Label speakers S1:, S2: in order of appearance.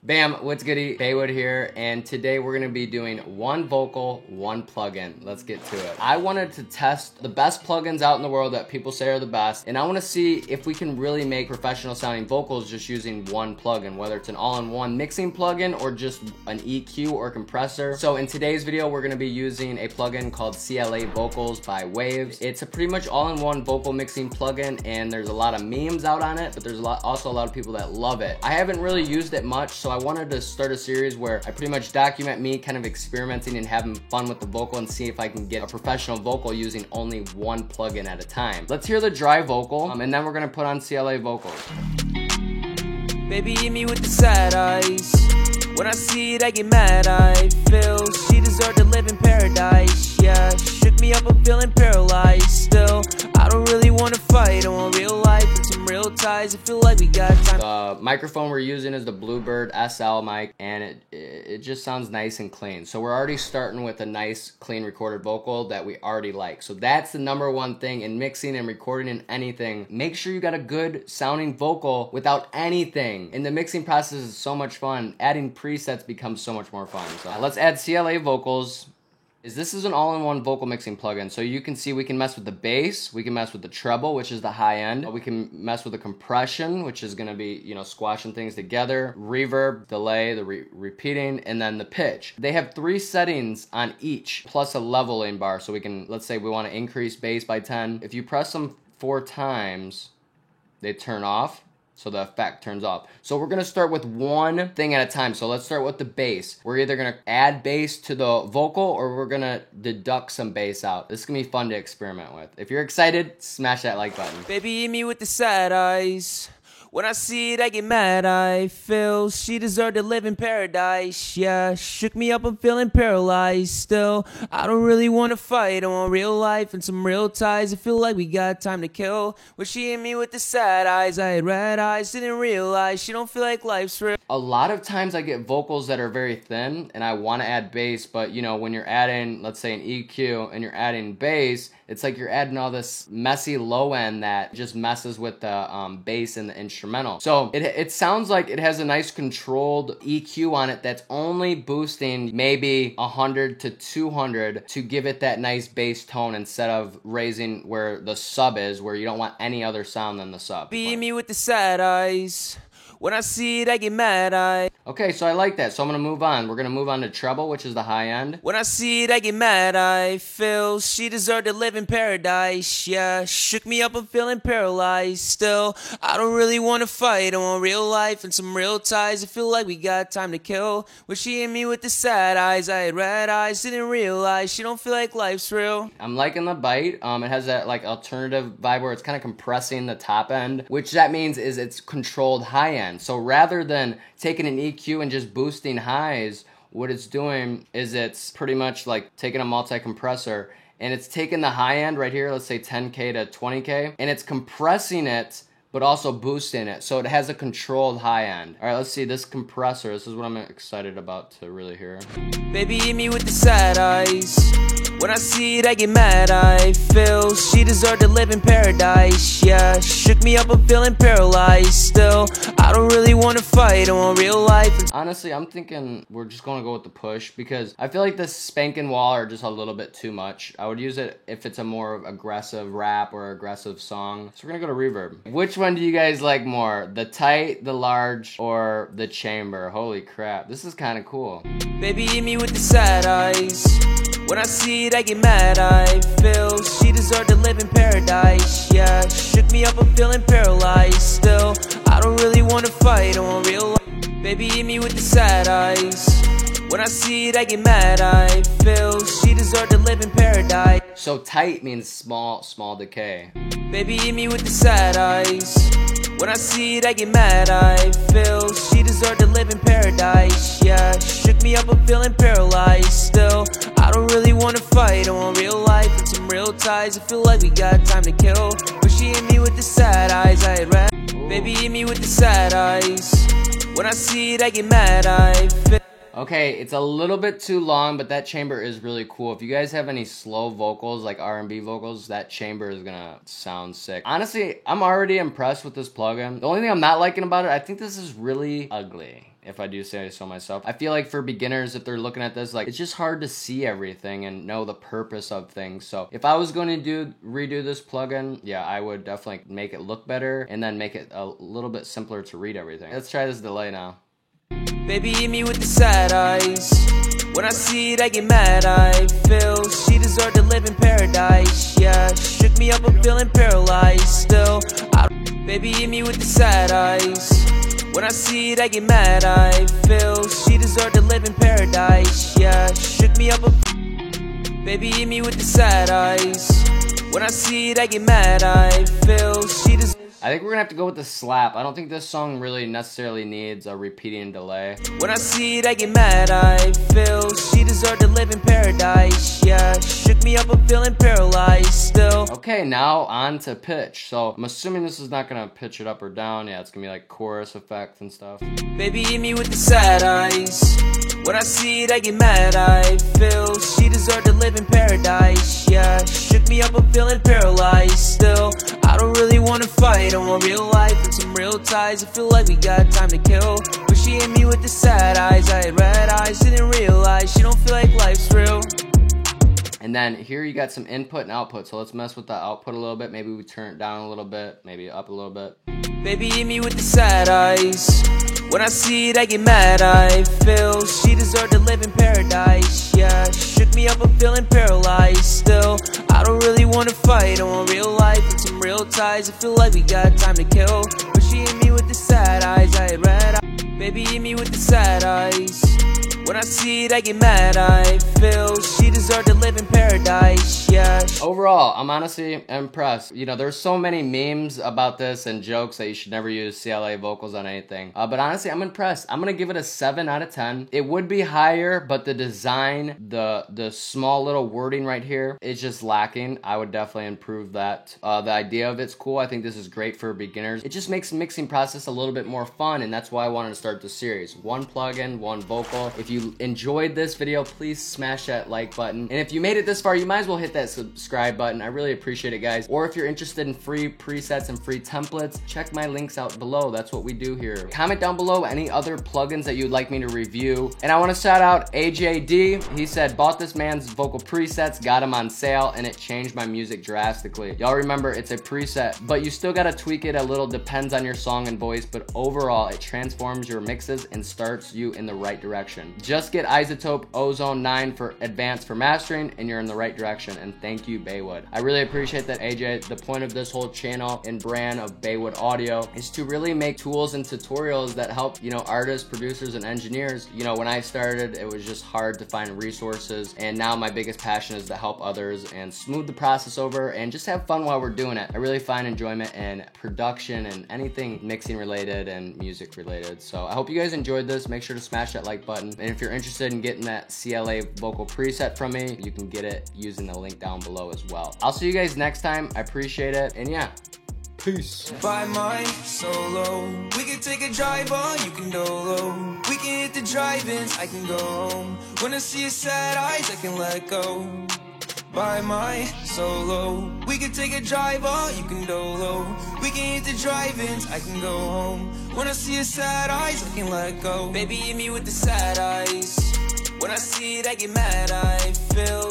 S1: Bam, what's goody? Baywood here, and today we're gonna be doing one vocal, one plugin. Let's get to it. I wanted to test the best plugins out in the world that people say are the best, and I wanna see if we can really make professional sounding vocals just using one plugin, whether it's an all-in-one mixing plugin or just an EQ or compressor. So in today's video, we're gonna be using a plugin called CLA Vocals by Waves. It's a pretty much all-in-one vocal mixing plugin, and there's a lot of memes out on it, but there's also a lot of people that love it. I haven't really used it much, so I wanted to start a series where I pretty much document me kind of experimenting and having fun with the vocal and see if I can get a professional vocal using only one plugin at a time. Let's hear the dry vocal, and then we're gonna put on CLA Vocals.
S2: Baby, hit me with the side eyes. When I see it, I get mad. I feel she deserved to live in paradise. Yeah, shook me up, I'm feeling paralyzed. Still, I don't really want to fight. I want real life and some real ties. I feel like we got time.
S1: The microphone we're using is the Bluebird SL mic, and it just sounds nice and clean. So we're already starting with a nice, clean recorded vocal that we already like. So that's the number one thing in mixing and recording and anything. Make sure you got a good sounding vocal without anything. And the mixing process is so much fun. Adding presets becomes so much more fun. So let's add CLA Vocals. This is an all-in-one vocal mixing plugin, so you can see we can mess with the bass, we can mess with the treble, which is the high end, we can mess with the compression, which is going to be, you know, squashing things together, reverb, delay, the repeating, and then the pitch. They have 3 settings on each, plus a leveling bar, so we can, let's say we want to increase bass by 10. If you press them 4 times, they turn off. So the effect turns off. So we're gonna start with one thing at a time. So let's start with the bass. We're either gonna add bass to the vocal or we're gonna deduct some bass out. This is gonna be fun to experiment with. If you're excited, smash that like button.
S2: Baby, hit me with the side eyes. When I see it, I get mad. I feel she deserved to live in paradise. Yeah, shook me up, I'm feeling paralyzed. Still, I don't really want to fight. I want real life and some real ties. I feel like we got time to kill. When she hit me with the sad eyes, I had red eyes, didn't realize she don't feel like life's real.
S1: A lot of times I get vocals that are very thin and I want to add bass, but you know, when you're adding, let's say an EQ and you're adding bass, it's like you're adding all this messy low end that just messes with the bass and the instrumental. So it sounds like it has a nice controlled EQ on it that's only boosting maybe 100 to 200 to give it that nice bass tone instead of raising where the sub is, where you don't want any other sound than the sub.
S2: Beat me with the sad eyes. When I see it, I get mad.
S1: Okay, so I like that. So I'm gonna move on. We're gonna move on to treble, which is the high end.
S2: When I see it, I get mad. I feel she deserved to live in paradise. Yeah, shook me up, I'm feeling paralyzed. Still, I don't really want to fight. I want real life and some real ties. I feel like we got time to kill. When she hit me with the sad eyes, I had red eyes, didn't realize she don't feel like life's real.
S1: I'm liking the bite. It has that like alternative vibe where it's kind of compressing the top end, which that means is it's controlled high end. So rather than taking an EQ and just boosting highs, what it's doing is it's pretty much like taking a multi-compressor and it's taking the high end right here, let's say 10K to 20K, and it's compressing it but also boosting it, so it has a controlled high end. All right, let's see this compressor. This is what I'm excited about to really hear.
S2: Baby, hit me with the sad eyes. When I see it, I get mad. I feel she deserved to live in paradise. Yeah, shook me up, I'm feeling paralyzed. Still, I don't really want to fight. I want real life.
S1: Honestly, I'm thinking we're just gonna go with the push because I feel like the spank and wall are just a little bit too much. I would use it if it's a more aggressive rap or aggressive song. So we're gonna go to reverb. Which one do you guys like more? The tight, the large, or the chamber? Holy crap, this is kind of cool.
S2: Baby, hit me with the sad eyes. When I see it, I get mad. I feel she deserved to live in paradise. Yeah, shook me up, I'm feeling paralyzed. Still, I don't really want to fight. I want real life. Baby, hit me with the sad eyes. When I see it, I get mad. I feel she deserved to live in paradise.
S1: So tight means small decay.
S2: Baby, hit me with the sad eyes. When I see it, I get mad. I feel she deserved to live in paradise. Yeah, shook me up, I'm feeling paralyzed. Still, I don't really want to fight. I want real life and some real ties. I feel like we got time to kill. But she hit me with the sad eyes. I had red. Baby, hit me with the sad eyes. When I see it, I get mad. I feel.
S1: Okay, it's a little bit too long, but that chamber is really cool. If you guys have any slow vocals, like R&B vocals, that chamber is gonna sound sick. Honestly, I'm already impressed with this plugin. The only thing I'm not liking about it, I think this is really ugly. if I do say so myself. I feel like for beginners, if they're looking at this, like, it's just hard to see everything and know the purpose of things. So if I was going to redo this plugin, yeah, I would definitely make it look better and then make it a little bit simpler to read everything. Let's try this delay now.
S2: Baby, hit me with the sad eyes. When I see it, I get mad. I feel she deserved to live in paradise. Yeah, shook me up, I'm feeling paralyzed still. Baby, hit me with the sad eyes. When I see it, I get mad. I feel she deserved to live in paradise. Yeah, shook me up. Baby, hit me with the sad eyes. When I see it, I get mad. I feel she deserved.
S1: I think we're gonna have to go with the slap. I don't think this song really necessarily needs a repeating delay.
S2: When I see it, I get mad. I feel she deserved to live in paradise. Yeah, shook me up, I'm feeling paralyzed still.
S1: Okay, now on to pitch. So I'm assuming this is not gonna pitch it up or down. Yeah, it's gonna be like chorus effects and stuff.
S2: Baby, hit me with the sad eyes. When I see it, I get mad. I feel she deserved to live in paradise. Yeah, shook me up, I'm feeling paralyzed still. I don't really wanna fight, I want real life and some real ties. I feel like we got time to kill, but she hit me with the sad eyes. I had red eyes, didn't realize she don't feel like life's real.
S1: And then here you got some input and output. So let's mess with the output a little bit. Maybe we turn it down a little bit, maybe up a little bit.
S2: Baby, hit me with the sad eyes. When I see it, I get mad. I feel she deserved to live in paradise. Yeah, shook me up, I'm feeling paralyzed still. I don't really wanna fight, I want real life and some real ties. I feel like we got time to kill, but she hit me with the sad eyes. I had red eyes. Baby, hit me with the sad eyes. When I see it, I get mad. I feel she deserved to live in paradise. Yeah.
S1: Overall, I'm honestly impressed. You know, there's so many memes about this and jokes that you should never use CLA vocals on anything. But honestly, I'm impressed. I'm gonna give it a 7 out of 10. It would be higher, but the design, the small little wording right here is just lacking. I would definitely improve that. The idea of it's cool. I think this is great for beginners. It just makes the mixing process a little bit more fun, and that's why I wanted to start the series. One plugin, one vocal. If you enjoyed this video, please smash that like button. And if you made it this far, you might as well hit that subscribe button. I really appreciate it, guys. Or if you're interested in free presets and free templates, check my links out below. That's what we do here. Comment down below any other plugins that you'd like me to review. And I want to shout out AJD. He said, bought this man's vocal presets, got them on sale, and it changed my music drastically. Y'all remember, it's a preset, but you still gotta tweak it a little, depends on your song and voice, but overall, it transforms your mixes and starts you in the right direction. Just get iZotope Ozone 9 for advanced for mastering, and you're in the right direction. And thank you, Baywood. I really appreciate that, AJ. The point of this whole channel and brand of Baywood Audio is to really make tools and tutorials that help, you know, artists, producers, and engineers. You know, when I started, it was just hard to find resources, and now my biggest passion is to help others and smooth the process over and just have fun while we're doing it. I really find enjoyment in production and anything mixing related and music related. So I hope you guys enjoyed this. Make sure to smash that like button. And if you're interested in getting that CLA vocal preset from me, you can get it using the link down below as well. I'll see you guys next time. I appreciate it. And yeah, peace.
S2: By my solo, we can take a drive on, you can dolo. We can hit the drive-ins, I can go home. When I see your sad eyes, I can let go. By my solo, we can take a drive on, you can dolo. We can hit the drive-ins, I can go home. When I see your sad eyes, I can let go. Baby, hit me with the sad eyes. When I see it, I get mad, I feel